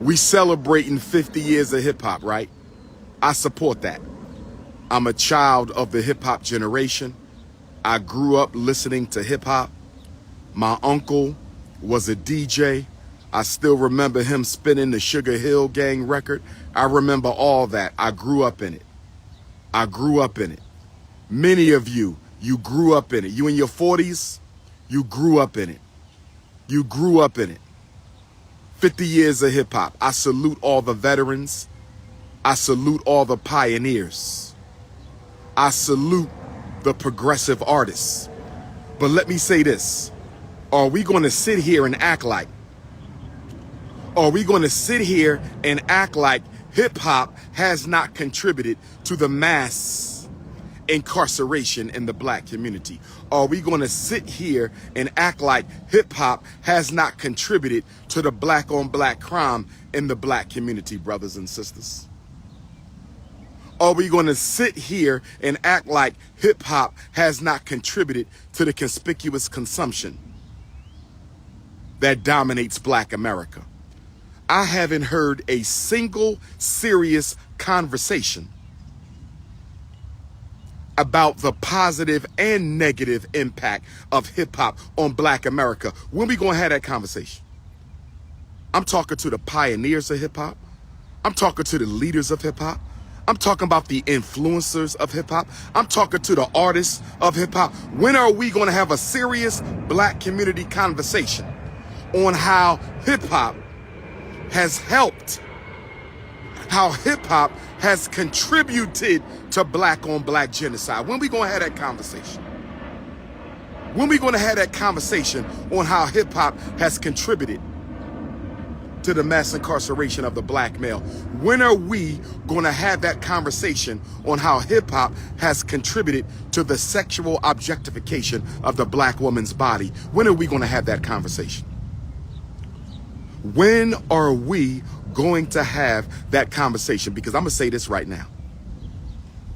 We celebrating 50 years of hip hop, right? I support that. I'm a child of the hip hop generation. I grew up listening to hip hop. My uncle was a DJ. I still remember him spinning the Sugar Hill Gang record. I remember all that. I grew up in it. I grew up in it. Many of you, you grew up in it. You in your 40s, you grew up in it. You grew up in it. 50 years of hip hop. I salute all the veterans. I salute all the pioneers. I salute the progressive artists. But let me say this. Are we going to sit here and act like? Are we going to sit here and act like hip hop has not contributed to the mass incarceration in the black community? Are we going to sit here and act like hip hop has not contributed to the black on black crime in the black community, brothers and sisters? Are we going to sit here and act like hip hop has not contributed to the conspicuous consumption that dominates black America? I haven't heard a single serious conversation about the positive and negative impact of hip hop on black America. When we gonna have that conversation? I'm talking to the pioneers of hip hop. I'm talking to the leaders of hip hop. I'm talking about the influencers of hip hop. I'm talking to the artists of hip hop. When are we gonna have a serious black community conversation on how hip hop has helped, how hip hop has contributed to black on black genocide? When we gonna have that conversation? When we gonna have that conversation on how hip hop has contributed to the mass incarceration of the black male? When are we gonna have that conversation on how hip hop has contributed to the sexual objectification of the black woman's body? When are we gonna have that conversation? When are we going to have that conversation? Because I'm gonna say this right now.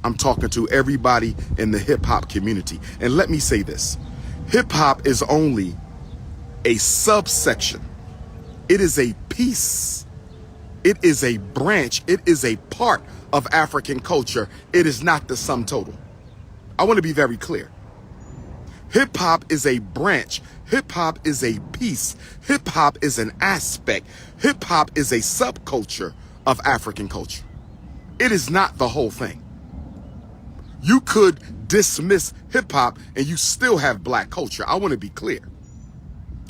I'm talking to everybody in the hip hop community. And let me say this. Hip hop is only a subsection. It is a piece. It is a branch. It is a part of African culture. It is not the sum total. I want to be very clear. Hip hop is a branch. Hip hop is a piece. Hip hop is an aspect. Hip hop is a subculture of African culture. It is not the whole thing. You could dismiss hip hop and you still have black culture. I want to be clear.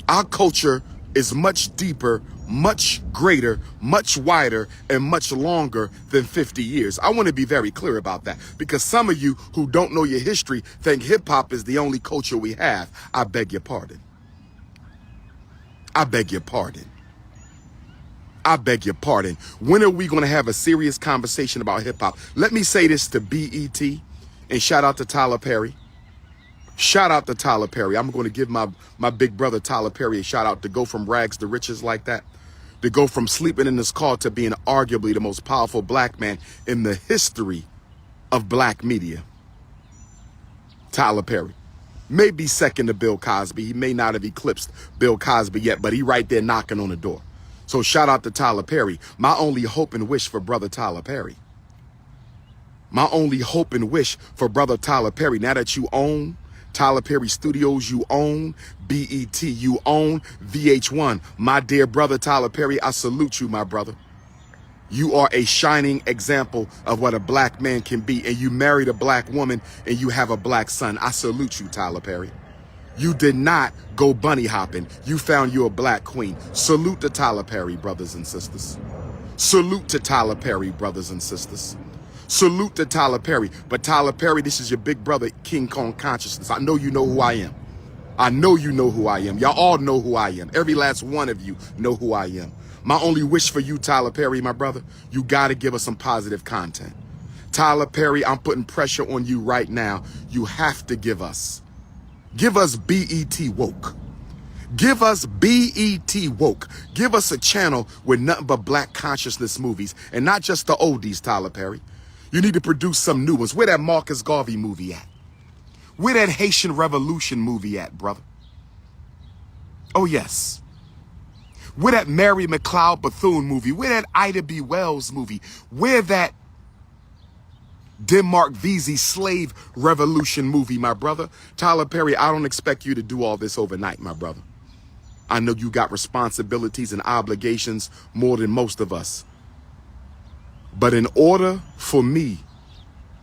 Our culture is much deeper, much greater, much wider, and much longer than 50 years. I want to be very clear about that, because some of you who don't know your history think hip hop is the only culture we have. I beg your pardon. I beg your pardon. I beg your pardon. When are we going to have a serious conversation about hip hop? Let me say this to BET, and shout out to Tyler Perry. Shout out to Tyler Perry. I'm going to give my big brother Tyler Perry a shout out to go from rags to riches like that. To go from sleeping in his car to being arguably the most powerful black man in the history of black media. Tyler Perry. Maybe second to Bill Cosby. He may not have eclipsed Bill Cosby yet, but he right there knocking on the door. So shout out to Tyler Perry. My only hope and wish for brother Tyler Perry. My only hope and wish for brother Tyler Perry, now that you own Tyler Perry Studios, you own BET, you own VH1. My dear brother Tyler Perry, I salute you, my brother. You are a shining example of what a black man can be, and you married a black woman and you have a black son. I salute you, Tyler Perry. You did not go bunny hopping. You found you a black queen. Salute to Tyler Perry, brothers and sisters. Salute to Tyler Perry, brothers and sisters. Salute to Tyler Perry. But Tyler Perry, this is your big brother, King Kong Consciousness. I know you know who I am. I know you know who I am. Y'all all know who I am. Every last one of you know who I am. My only wish for you, Tyler Perry, my brother, you got to give us some positive content. Tyler Perry, I'm putting pressure on you right now. You have to give us BET Woke. Give us BET Woke. Give us a channel with nothing but black consciousness movies, and not just the oldies, Tyler Perry. You need to produce some new ones. Where that Marcus Garvey movie at? Where that Haitian Revolution movie at, brother? Oh, yes. Where that Mary McLeod Bethune movie? Where that Ida B. Wells movie? Where that Denmark Vesey slave revolution movie, my brother? Tyler Perry, I don't expect you to do all this overnight, my brother. I know you got responsibilities and obligations more than most of us. But in order for me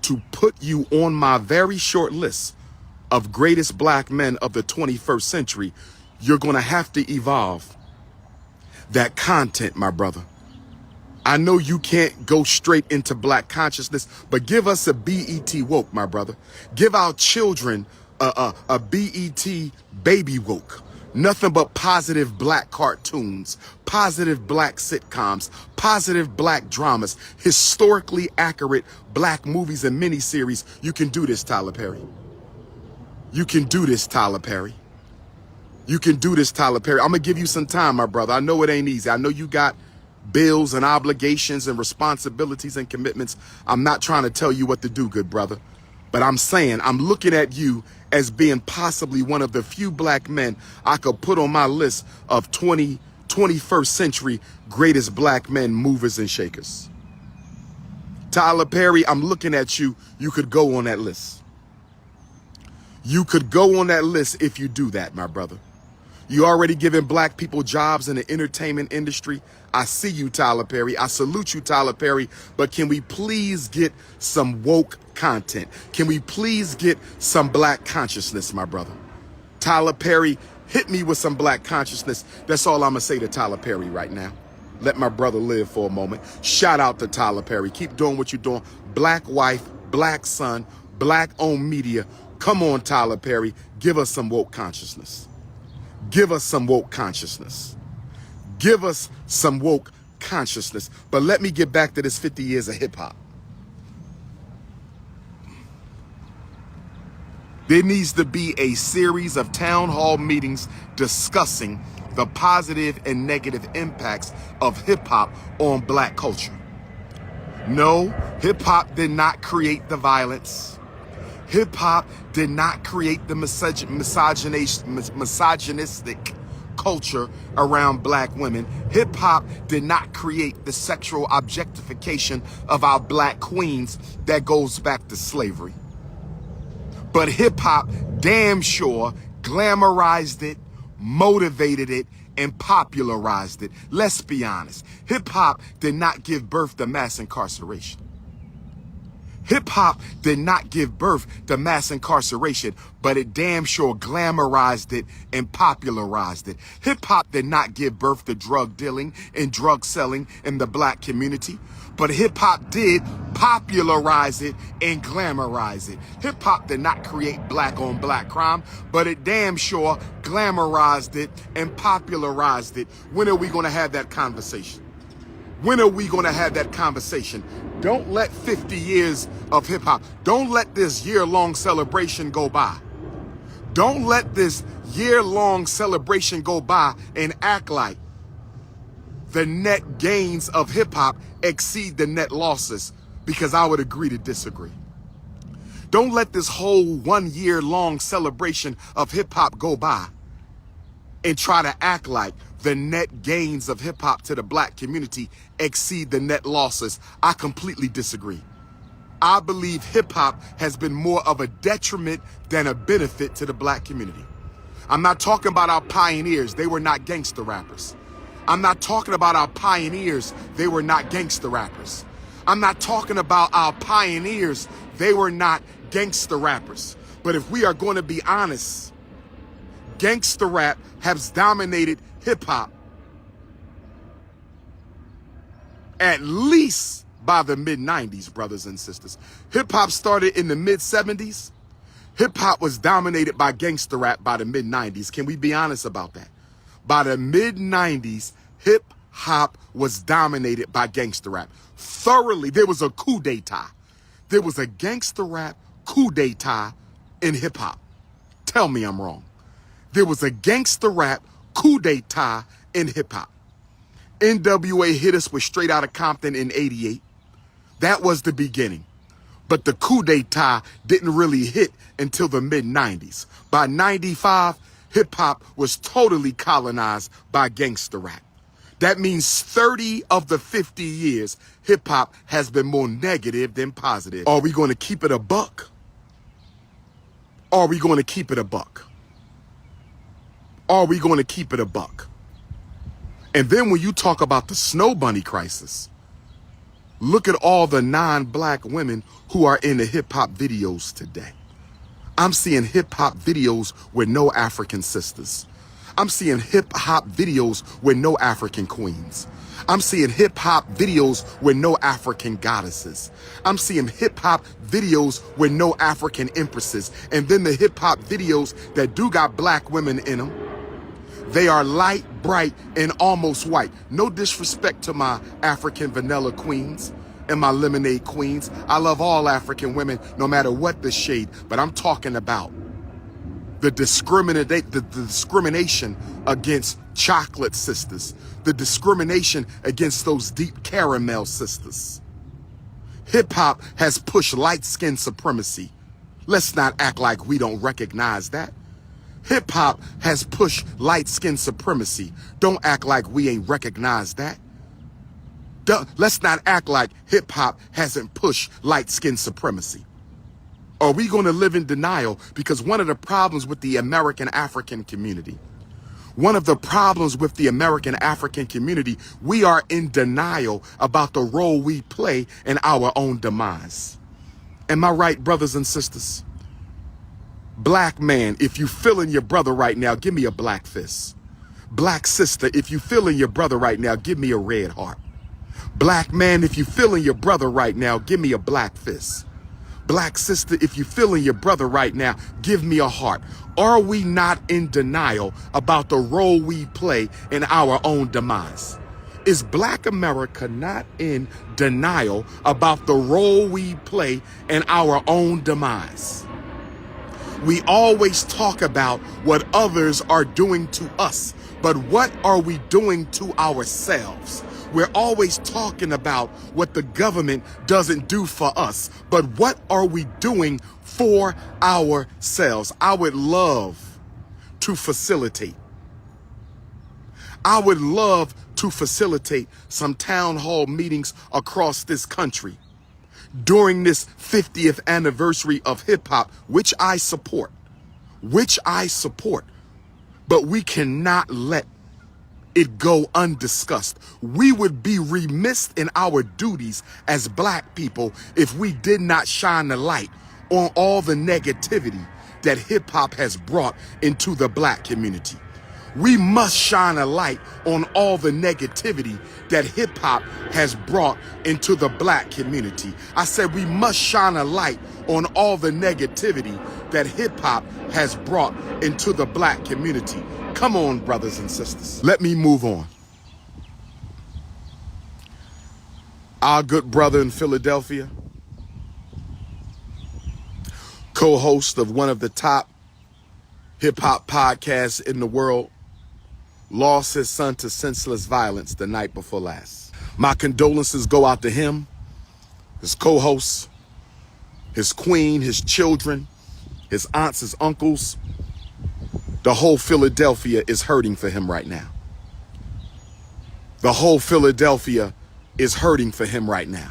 to put you on my very short list of greatest black men of the 21st century, you're going to have to evolve that content, my brother. I know you can't go straight into black consciousness, but give us a BET woke, my brother. Give our children a BET baby woke. Nothing but positive black cartoons, positive black sitcoms, positive black dramas, historically accurate black movies and miniseries. You can do this, Tyler Perry. You can do this, Tyler Perry. You can do this, Tyler Perry. I'm going to give you some time, my brother. I know it ain't easy. I know you got bills and obligations and responsibilities and commitments. I'm not trying to tell you what to do, good brother. But I'm saying, I'm looking at you as being possibly one of the few black men I could put on my list of 21st century greatest black men, movers and shakers. Tyler Perry, I'm looking at you. You could go on that list. You could go on that list if you do that, my brother. You already giving black people jobs in the entertainment industry. I see you, Tyler Perry. I salute you, Tyler Perry. But can we please get some woke content? Can we please get some black consciousness, my brother? Tyler Perry, hit me with some black consciousness. That's all I'm going to say to Tyler Perry right now. Let my brother live for a moment. Shout out to Tyler Perry. Keep doing what you're doing. Black wife, black son, black owned media. Come on, Tyler Perry. Give us some woke consciousness. Give us some woke consciousness. Give us some woke consciousness. But let me get back to this 50 years of hip hop. There needs to be a series of town hall meetings discussing the positive and negative impacts of hip hop on black culture. No, hip hop did not create the violence. Hip hop did not create the misogynistic culture around black women. Hip hop did not create the sexual objectification of our black queens that goes back to slavery. But hip hop damn sure glamorized it, motivated it, and popularized it. Let's be honest. Hip hop did not give birth to mass incarceration. Hip hop did not give birth to mass incarceration, but it damn sure glamorized it and popularized it. Hip hop did not give birth to drug dealing and drug selling in the black community, but hip hop did popularize it and glamorize it. Hip hop did not create black on black crime, but it damn sure glamorized it and popularized it. When are we going to have that conversation? When are we going to have that conversation? Don't let 50 years of hip hop, don't let this year-long celebration go by. Don't let this year-long celebration go by and act like the net gains of hip hop exceed the net losses, because I would agree to disagree. Don't let this whole 1 year long celebration of hip hop go by and try to act like the net gains of hip hop to the black community exceed the net losses. I completely disagree. I believe hip hop has been more of a detriment than a benefit to the black community. I'm not talking about our pioneers. They were not gangster rappers. I'm not talking about our pioneers. They were not gangster rappers. I'm not talking about our pioneers. They were not gangster rappers. But if we are going to be honest, gangster rap has dominated hip hop at least by the mid-90s, brothers and sisters. Hip hop started in the mid-70s. Hip hop was dominated by gangster rap by the mid-90s. Can we be honest about that? By the mid-90s, hip hop was dominated by gangster rap. Thoroughly, there was a coup d'etat. There was a gangster rap coup d'etat in hip hop. Tell me I'm wrong. There was a gangster rap coup d'etat in hip hop. NWA hit us with Straight Outta Compton in '88. That was the beginning. But the coup d'etat didn't really hit until the mid-90s. By '95, hip hop was totally colonized by gangster rap. That means 30 of the 50 years, hip hop has been more negative than positive. Are we going to keep it a buck? Are we going to keep it a buck? Are we going to keep it a buck? And then when you talk about the Snow Bunny crisis, look at all the non-black women who are in the hip hop videos today. I'm seeing hip hop videos with no African sisters. I'm seeing hip hop videos with no African queens. I'm seeing hip hop videos with no African goddesses. I'm seeing hip hop videos with no African empresses. And then the hip hop videos that do got black women in them, they are light, bright, and almost white. No disrespect to my African vanilla queens and my lemonade queens. I love all African women, no matter what the shade, but I'm talking about the discrimination against chocolate sisters, the discrimination against those deep caramel sisters. Hip hop has pushed light skin supremacy. Let's not act like we don't recognize that. Hip hop has pushed light skin supremacy. Don't act like we ain't recognized that. Let's not act like hip hop hasn't pushed light skin supremacy. Are we going to live in denial? Because one of the problems with the American African community, we are in denial about the role we play in our own demise. Am I right, brothers and sisters? Black man, if you feeling your brother right now, give me a black fist. Black sister, if you feeling your brother right now, give me a red heart. Black man, if you feeling your brother right now, give me a black fist. Black sister, if you feeling your brother right now, give me a heart. Are we not in denial about the role we play in our own demise? Is Black America not in denial about the role we play in our own demise? We always talk about what others are doing to us, but what are we doing to ourselves? We're always talking about what the government doesn't do for us, but what are we doing for ourselves? I would love to facilitate. I would love to facilitate some town hall meetings across this country during this 50th anniversary of hip hop, which I support, but we cannot let it go undiscussed. We would be remiss in our duties as black people if we did not shine the light on all the negativity that hip hop has brought into the black community. We must shine a light on all the negativity that hip hop has brought into the black community. I said we must shine a light on all the negativity that hip hop has brought into the black community. Come on, brothers and sisters. Let me move on. Our good brother in Philadelphia, co-host of one of the top hip hop podcasts in the world, lost his son to senseless violence the night before last. My condolences go out to him, his co-hosts, his queen, his children, his aunts, his uncles. The whole Philadelphia is hurting for him right now. The whole Philadelphia is hurting for him right now.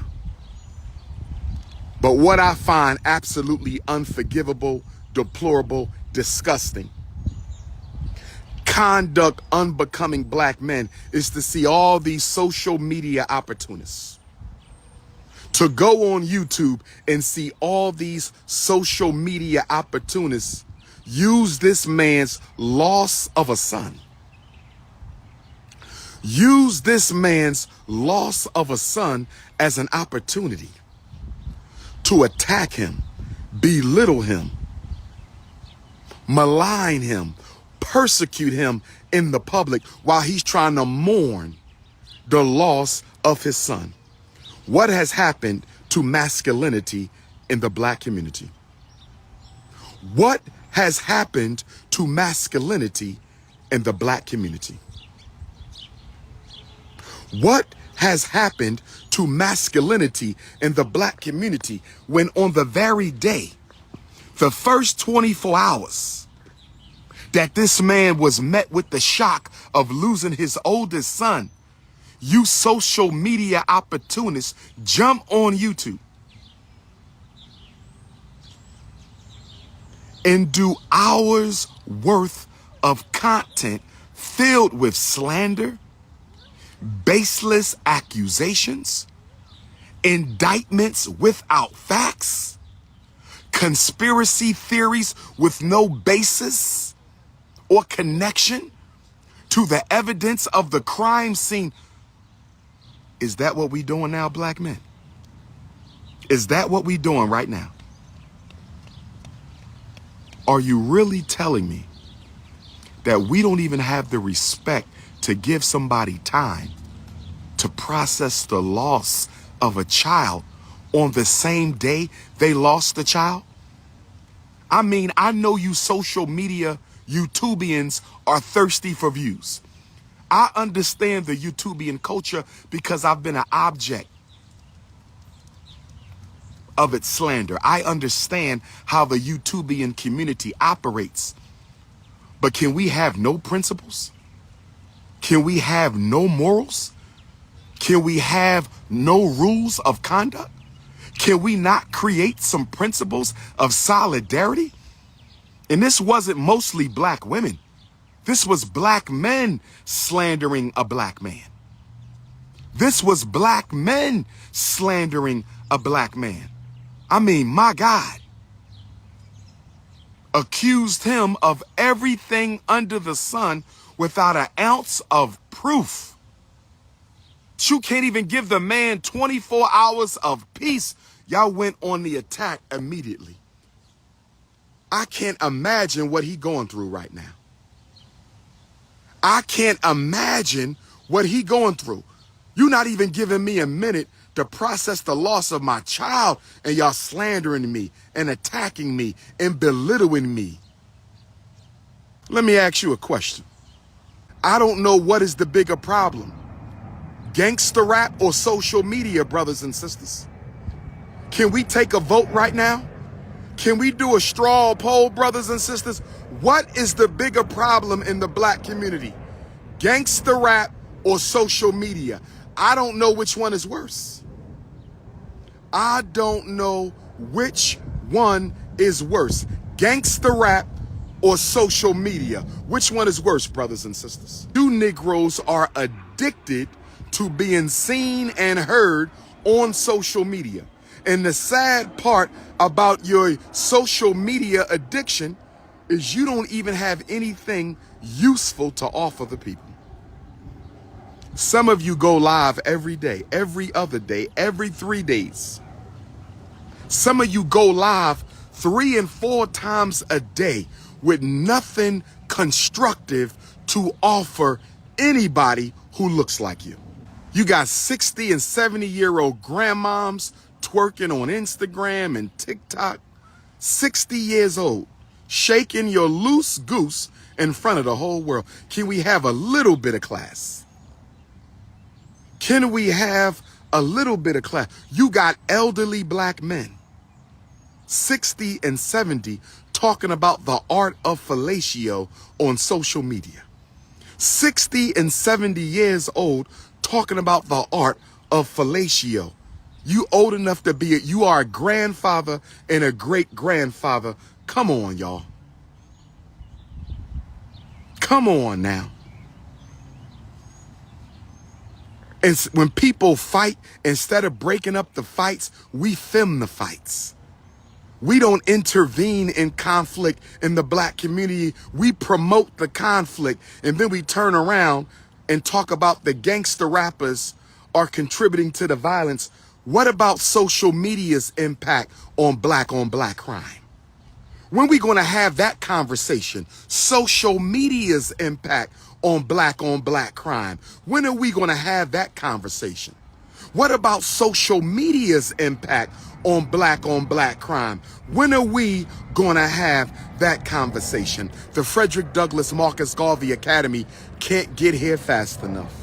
But what I find absolutely unforgivable, deplorable, disgusting, conduct unbecoming black men is to see all these social media opportunists, to go on YouTube and see all these social media opportunists use this man's loss of a son, use this man's loss of a son as an opportunity to attack him, belittle him, malign him, persecute him in the public while he's trying to mourn the loss of his son. What has happened to masculinity in the black community? What has happened to masculinity in the black community? What has happened to masculinity in the black community when on the very day, the first 24 hours that this man was met with the shock of losing his oldest son, You social media opportunists jump on YouTube and do hours worth of content filled with slander, baseless accusations, indictments without facts, conspiracy theories with no basis or connection to the evidence of the crime scene. Is that what we doing now, black men? Is that what we doing right now? Are you really telling me that we don't even have the respect to give somebody time to process the loss of a child on the same day they lost the child? I mean, I know you social media YouTubians are thirsty for views. I understand the YouTubian culture because I've been an object of its slander. I understand how the YouTubian community operates. But can we have no principles? Can we have no morals? Can we have no rules of conduct? Can we not create some principles of solidarity? And this wasn't mostly black women. This was black men slandering a black man. This was black men slandering a black man. I mean, my God. Accused him of everything under the sun without an ounce of proof. You can't even give the man 24 hours of peace. Y'all went on the attack immediately. I can't imagine what he going through right now. I can't imagine what he going through. You're not even giving me a minute to process the loss of my child, and y'all slandering me and attacking me and belittling me. Let me ask you a question. I don't know what is the bigger problem, gangster rap or social media, brothers and sisters. Can we take a vote right now? Can we do a straw poll, brothers and sisters? What is the bigger problem in the black community? Gangster rap or social media? I don't know which one is worse. I don't know which one is worse. Gangster rap or social media? Which one is worse, brothers and sisters? You Negroes are addicted to being seen and heard on social media. And the sad part about your social media addiction is you don't even have anything useful to offer the people. Some of you go live every day, every other day, every 3 days. Some of you go live 3 and 4 times a day with nothing constructive to offer anybody who looks like you. You got 60 and 70-year-old grandmoms twerking on Instagram and TikTok, 60 years old, shaking your loose goose in front of the whole world. Can we have a little bit of class? Can we have a little bit of class? You got elderly black men, 60 and 70, talking about the art of fellatio on social media. 60 and 70 years old talking about the art of fellatio. You old enough to be you are a grandfather and a great grandfather. Come on, y'all. Come on now. And when people fight, instead of breaking up the fights, we film the fights. We don't intervene in conflict in the black community. We promote the conflict, and then we turn around and talk about the gangster rappers are contributing to the violence. What about social media's impact on black crime? When are we going to have that conversation? Social media's impact on black crime. When are we going to have that conversation? What about social media's impact on black crime? When are we going to have that conversation? The Frederick Douglass Marcus Garvey Academy can't get here fast enough.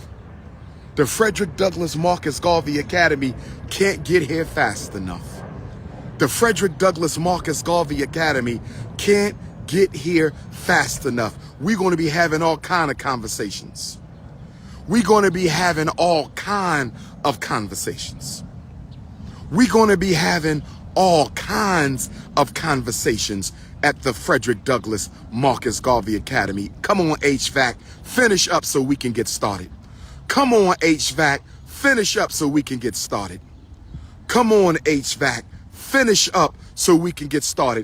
The Frederick Douglass Marcus Garvey Academy can't get here fast enough. The Frederick Douglass Marcus Garvey Academy can't get here fast enough. We're going to be having all kind of conversations. We're going to be having all kind of conversations. We're going to be having all kinds of conversations at the Frederick Douglass Marcus Garvey Academy. Come on, HVAC, finish up so we can get started. Come on, HVAC, finish up so we can get started. Come on, HVAC, finish up so we can get started.